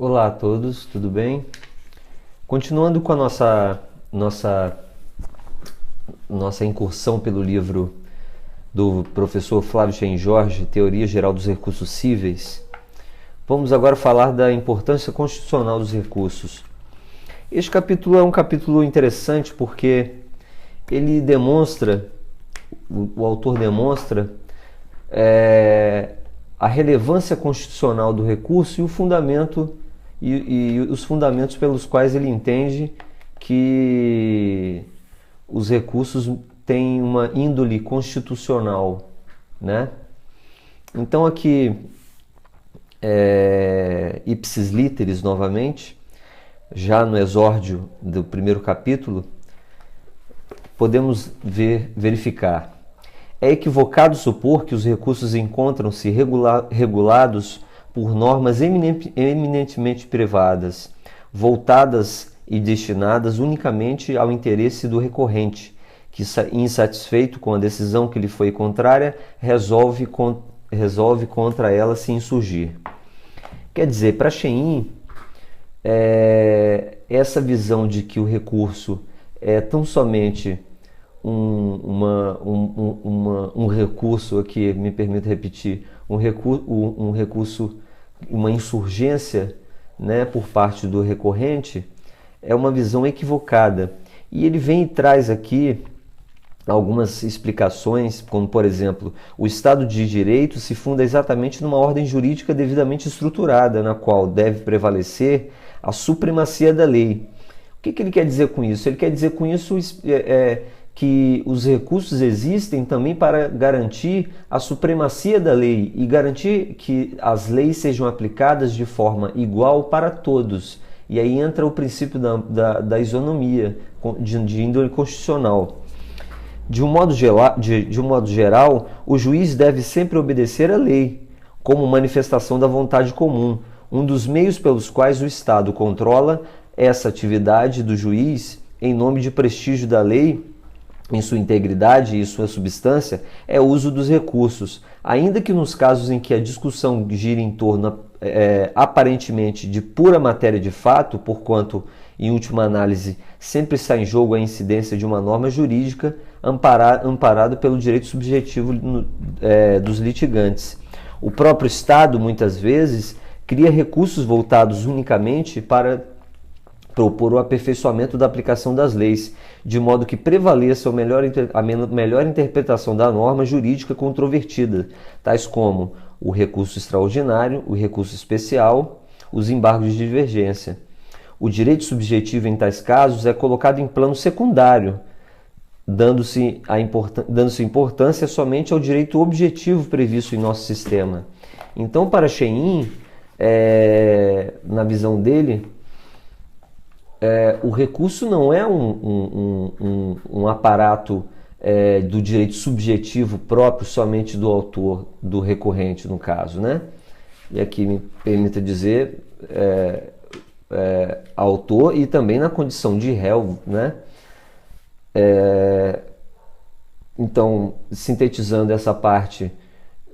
Olá a todos, tudo bem? Continuando com a nossa incursão pelo livro do professor Flávio Schengorge, Teoria Geral dos Recursos Cíveis, vamos agora falar da importância constitucional dos recursos. Este capítulo é um capítulo interessante porque ele demonstra, o autor demonstra a relevância constitucional do recurso e o fundamento e os fundamentos pelos quais ele entende que os recursos têm uma índole constitucional, né? Então aqui, ipsis literis novamente, já no exórdio do primeiro capítulo, podemos verificar. É equivocado supor que os recursos encontram-se regulados por normas eminentemente privadas, voltadas e destinadas unicamente ao interesse do recorrente, que, insatisfeito com a decisão que lhe foi contrária, resolve contra ela se insurgir. Quer dizer, para Schein, essa visão de que o recurso é tão somente um recurso, aqui me permito repetir, um recurso, uma insurgência, né, por parte do recorrente, é uma visão equivocada. E ele vem e traz aqui algumas explicações, como por exemplo, o Estado de Direito se funda exatamente numa ordem jurídica devidamente estruturada, na qual deve prevalecer a supremacia da lei. O que ele quer dizer com isso? Ele quer dizer com isso que os recursos existem também para garantir a supremacia da lei e garantir que as leis sejam aplicadas de forma igual para todos. E aí entra o princípio da isonomia, de índole constitucional. De um modo geral, o juiz deve sempre obedecer à lei, como manifestação da vontade comum. Um dos meios pelos quais o Estado controla essa atividade do juiz, em nome de prestígio da lei, em sua integridade e sua substância, é o uso dos recursos, ainda que nos casos em que a discussão gira em torno aparentemente de pura matéria de fato, porquanto, em última análise, sempre está em jogo a incidência de uma norma jurídica amparado pelo direito subjetivo dos litigantes. O próprio Estado, muitas vezes, cria recursos voltados unicamente para propor o aperfeiçoamento da aplicação das leis, de modo que prevaleça a melhor interpretação da norma jurídica controvertida, tais como o recurso extraordinário, o recurso especial, os embargos de divergência. O direito subjetivo, em tais casos, é colocado em plano secundário, dando-se importância somente ao direito objetivo previsto em nosso sistema. Então, para Schein, na visão dele, o recurso não é um aparato do direito subjetivo próprio somente do autor, do recorrente, no caso, né? E aqui me permita dizer autor e também na condição de réu, né? Então, sintetizando essa parte,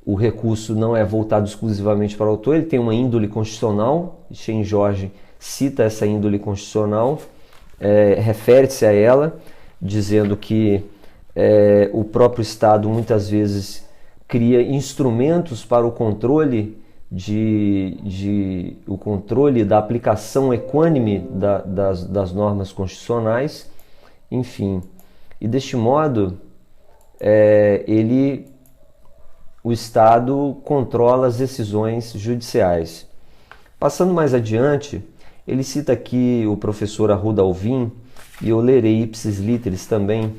o recurso não é voltado exclusivamente para o autor, ele tem uma índole constitucional. Schengorge cita essa índole constitucional, refere-se a ela, dizendo que o próprio Estado muitas vezes cria instrumentos para o controle o controle da aplicação equânime das normas constitucionais, enfim. E deste modo, o Estado controla as decisões judiciais. Passando mais adiante, ele cita aqui o professor Arruda Alvim, e eu lerei ipsis literis também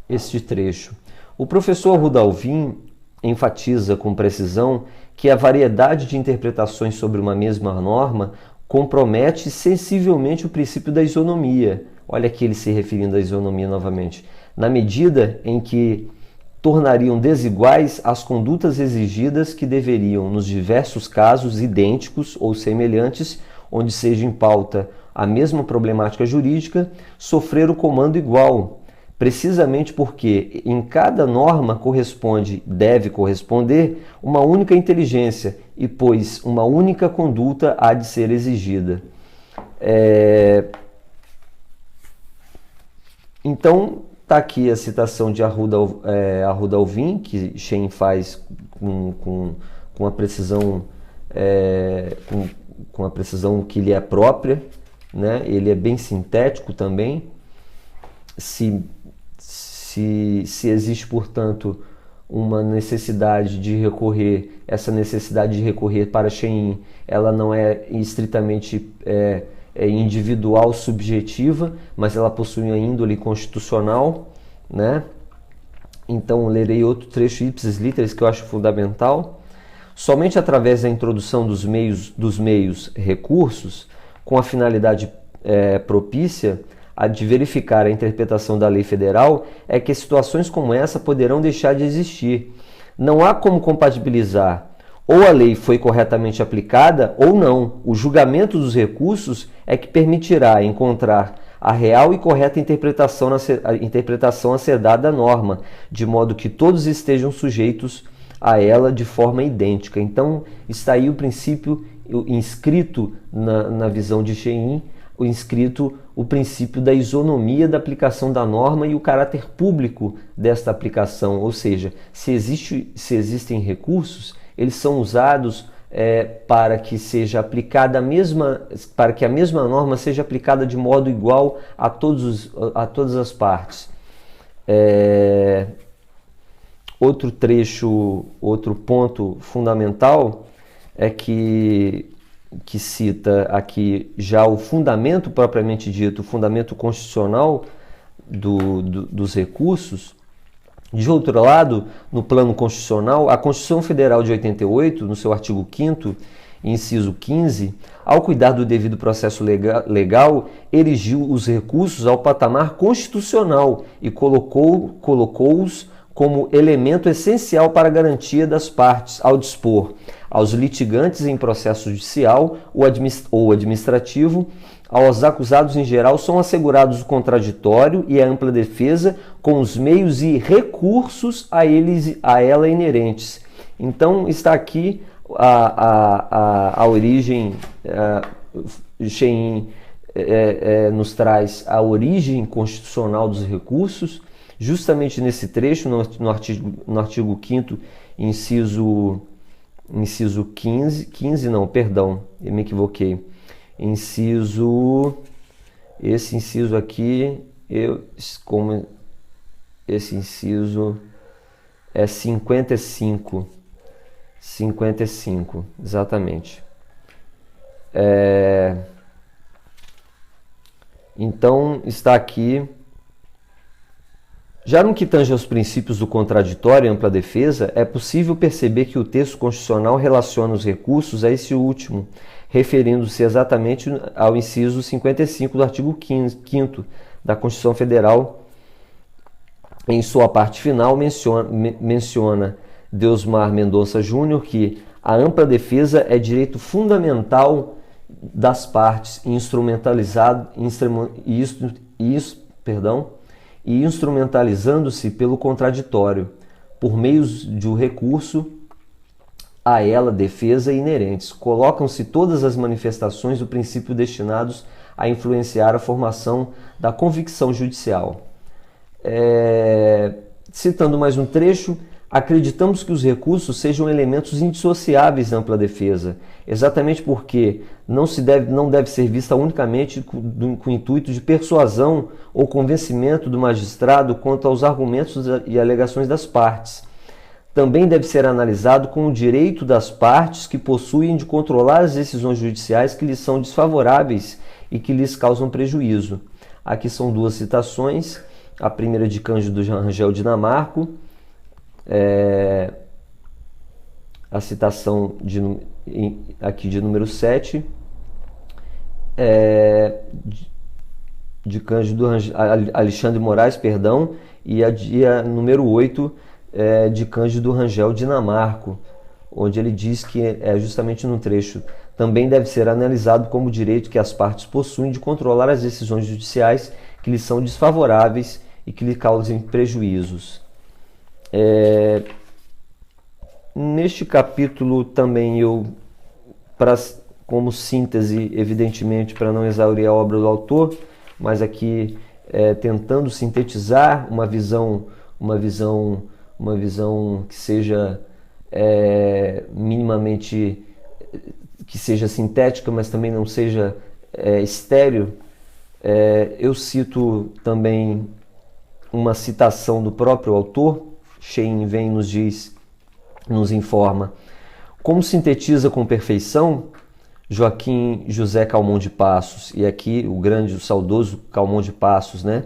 este trecho. O professor Arruda Alvim enfatiza com precisão que a variedade de interpretações sobre uma mesma norma compromete sensivelmente o princípio da isonomia. Olha aqui ele se referindo à isonomia novamente. Na medida em que tornariam desiguais as condutas exigidas que deveriam, nos diversos casos idênticos ou semelhantes, onde seja em pauta a mesma problemática jurídica, sofrer o comando igual, precisamente porque em cada norma deve corresponder uma única inteligência e pois uma única conduta há de ser exigida. Então, está aqui a citação de Arruda Alvim, que Schein faz com a precisão com a precisão que lhe é própria, né? Ele é bem sintético também. Se existe, portanto, uma necessidade de recorrer, essa necessidade de recorrer para Schein, ela não é estritamente individual, subjetiva, mas ela possui uma índole constitucional, né? Então, lerei outro trecho ipsis literis que eu acho fundamental. Somente através da introdução dos meios recursos, com a finalidade propícia a de verificar a interpretação da lei federal, é que situações como essa poderão deixar de existir. Não há como compatibilizar ou a lei foi corretamente aplicada ou não. O julgamento dos recursos é que permitirá encontrar a real e correta interpretação a ser dada à norma, de modo que todos estejam sujeitos a ela de forma idêntica. Então, está aí o princípio inscrito na visão de Schein, o princípio da isonomia da aplicação da norma e o caráter público desta aplicação, ou seja, se existem recursos, eles são usados para que seja aplicada para que a mesma norma seja aplicada de modo igual a todas as partes. Outro ponto fundamental é que cita aqui já o fundamento propriamente dito, o fundamento constitucional dos recursos. De outro lado, no plano constitucional, a Constituição Federal de 88, no seu artigo 5º, inciso 15, ao cuidar do devido processo legal, erigiu os recursos ao patamar constitucional e colocou-os como elemento essencial para a garantia das partes, ao dispor aos litigantes em processo judicial ou administrativo, aos acusados em geral, são assegurados o contraditório e a ampla defesa com os meios e recursos a ela inerentes. Então está aqui a origem, Schein nos traz a origem constitucional dos recursos, justamente nesse trecho, no artigo 5º, inciso 15, não, perdão, eu me equivoquei. Esse inciso aqui, esse inciso é 55, exatamente. Então, está aqui. Já no que tange aos princípios do contraditório e ampla defesa, é possível perceber que o texto constitucional relaciona os recursos a esse último, referindo-se exatamente ao inciso 55 do artigo 5º da Constituição Federal. Em sua parte final, menciona Deusmar Mendonça Júnior que a ampla defesa é direito fundamental das partes e instrumentalizando-se pelo contraditório, por meios de um recurso a ela, defesa inerentes. Colocam-se todas as manifestações do princípio destinados a influenciar a formação da convicção judicial. Citando mais um trecho, acreditamos que os recursos sejam elementos indissociáveis da ampla defesa, exatamente porque não deve ser vista unicamente com o intuito de persuasão ou convencimento do magistrado quanto aos argumentos e alegações das partes. Também deve ser analisado com o direito das partes que possuem de controlar as decisões judiciais que lhes são desfavoráveis e que lhes causam prejuízo. Aqui são duas citações, a primeira de Cândido Rangel Dinamarco, a citação aqui de número 7, de Cândido Alexandre Moraes, perdão, e a número 8 de Cândido Rangel Dinamarco, onde ele diz que justamente no trecho, também deve ser analisado como direito que as partes possuem de controlar as decisões judiciais que lhes são desfavoráveis e que lhe causem prejuízos. Neste capítulo também como síntese, evidentemente, para não exaurir a obra do autor, mas aqui tentando sintetizar uma visão que seja minimamente, que seja sintética, mas também não seja estéril. Eu cito também uma citação do próprio autor. Shein vem nos informa: como sintetiza com perfeição Joaquim José Calmon de Passos, e aqui o saudoso Calmon de Passos, né?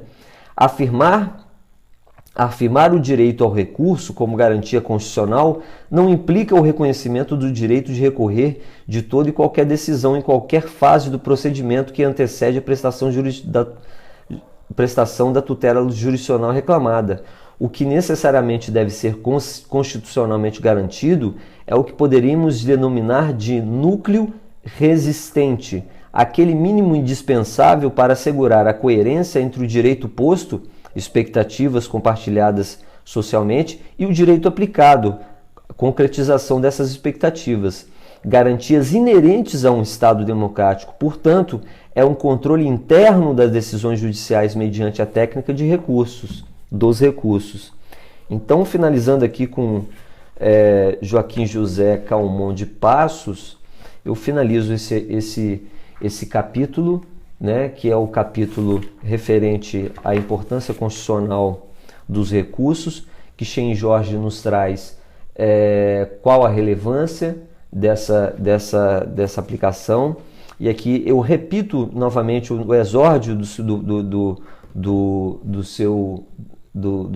Afirmar o direito ao recurso como garantia constitucional não implica o reconhecimento do direito de recorrer de toda e qualquer decisão em qualquer fase do procedimento que antecede a prestação da tutela jurisdicional reclamada. O que necessariamente deve ser constitucionalmente garantido é o que poderíamos denominar de núcleo resistente, aquele mínimo indispensável para assegurar a coerência entre o direito posto, expectativas compartilhadas socialmente, e o direito aplicado, concretização dessas expectativas. Garantias inerentes a um Estado democrático, portanto, é um controle interno das decisões judiciais mediante a técnica dos recursos. Então, finalizando aqui com Joaquim José Calmon de Passos, eu finalizo esse capítulo, né, que é o capítulo referente à importância constitucional dos recursos, que Shein Jorge nos traz qual a relevância dessa aplicação. E aqui eu repito novamente o exórdio do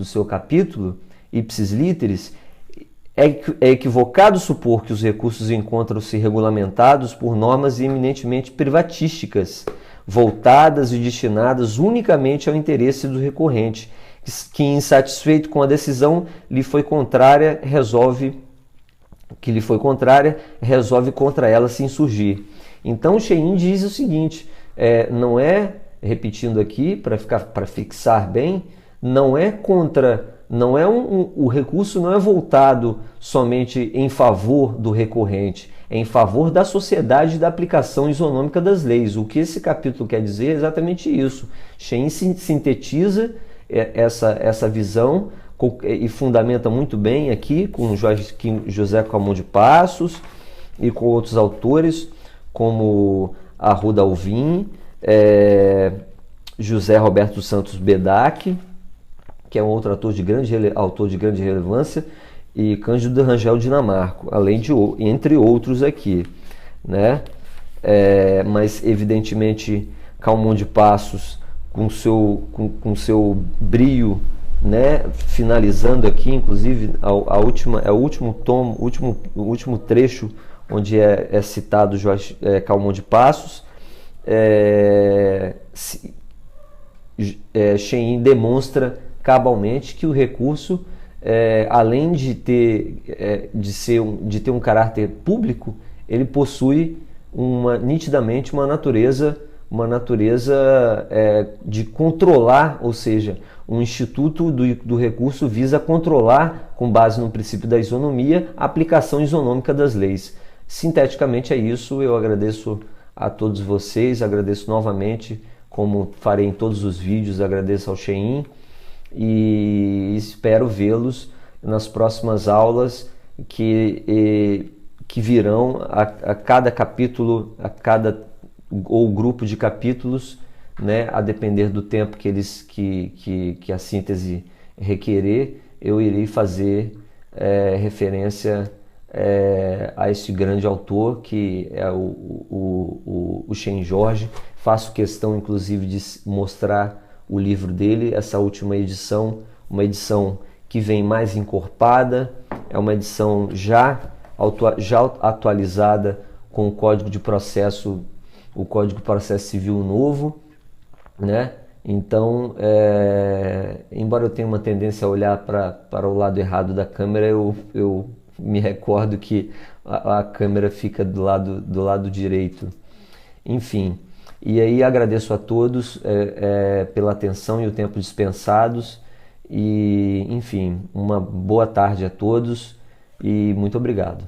seu capítulo, ipsis literis: é equivocado supor que os recursos encontram-se regulamentados por normas eminentemente privatísticas, voltadas e destinadas unicamente ao interesse do recorrente, que, insatisfeito com a decisão lhe foi contrária, resolve contra ela se insurgir. Então Shein diz o seguinte: repetindo aqui para fixar bem, o recurso não é voltado somente em favor do recorrente, é em favor da sociedade e da aplicação isonômica das leis. O que esse capítulo quer dizer é exatamente isso. Shein sintetiza essa visão e fundamenta muito bem aqui com José Calmon de Passos e com outros autores como Arruda Alvim, José Roberto Santos Bedac, que é um outro autor de grande relevância, e Cândido Rangel Dinamarco, além de entre outros aqui, né? Mas evidentemente Calmon de Passos com seu brio, né? Finalizando aqui, inclusive o último trecho onde é citado Calmon de Passos. Shein demonstra cabalmente que o recurso, além de ter um caráter público, ele possui nitidamente uma natureza de controlar, ou seja, um instituto do recurso visa controlar, com base no princípio da isonomia, a aplicação isonômica das leis. Sinteticamente é isso. Eu agradeço a todos vocês, agradeço novamente, como farei em todos os vídeos, agradeço ao Shein e espero vê-los nas próximas aulas que virão a cada capítulo, ou grupo de capítulos, né, a depender do tempo que a síntese requerer. Eu irei fazer referência a este grande autor que é o Shein Jorge. Faço questão inclusive de mostrar o livro dele, essa última edição, uma edição que vem mais encorpada, é uma edição já atualizada com o Código de Processo Civil novo, né? Então, embora eu tenha uma tendência a olhar para o lado errado da câmera, eu me recordo que a câmera fica do lado direito. Enfim, E aí agradeço a todos pela atenção e o tempo dispensados. E, enfim, uma boa tarde a todos e muito obrigado.